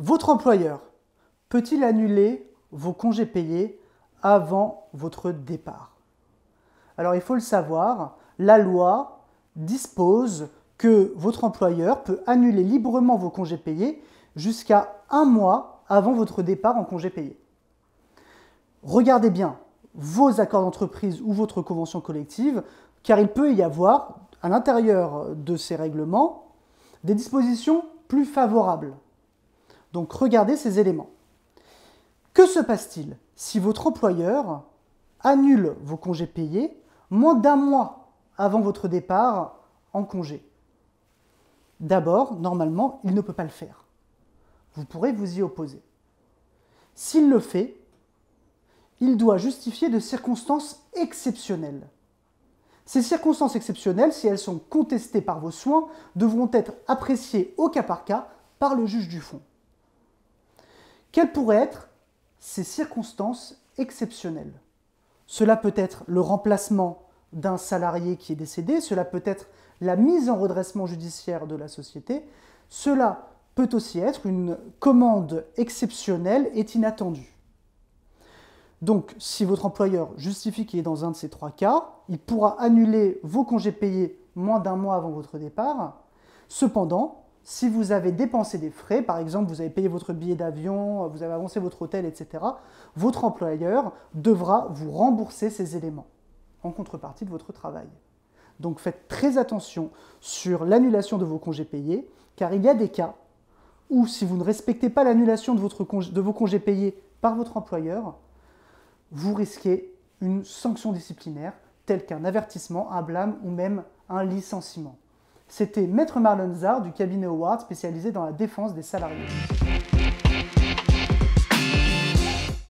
Votre employeur peut-il annuler vos congés payés avant votre départ? Alors il faut le savoir, la loi dispose que votre employeur peut annuler librement vos congés payés jusqu'à 1 mois avant votre départ en congés payés. Regardez bien vos accords d'entreprise ou votre convention collective, car il peut y avoir, à l'intérieur de ces règlements, des dispositions plus favorables. Donc regardez ces éléments. Que se passe-t-il si votre employeur annule vos congés payés moins d'1 mois avant votre départ en congé? D'abord, normalement, il ne peut pas le faire. Vous pourrez vous y opposer. S'il le fait, il doit justifier de circonstances exceptionnelles. Ces circonstances exceptionnelles, si elles sont contestées par vos soins, devront être appréciées au cas par cas par le juge du fond. Quelles pourraient être ces circonstances exceptionnelles? Cela peut être le remplacement d'un salarié qui est décédé, cela peut être la mise en redressement judiciaire de la société, cela peut aussi être une commande exceptionnelle et inattendue. Donc, si votre employeur justifie qu'il est dans un de ces 3 cas, il pourra annuler vos congés payés moins d'1 mois avant votre départ. Cependant, si vous avez dépensé des frais, par exemple, vous avez payé votre billet d'avion, vous avez avancé votre hôtel, etc., votre employeur devra vous rembourser ces éléments en contrepartie de votre travail. Donc, faites très attention sur l'annulation de vos congés payés, car il y a des cas où, si vous ne respectez pas l'annulation de vos congés payés par votre employeur, vous risquez une sanction disciplinaire telle qu'un avertissement, un blâme ou même un licenciement. C'était Maître Marlon Zar du cabinet Howard spécialisé dans la défense des salariés.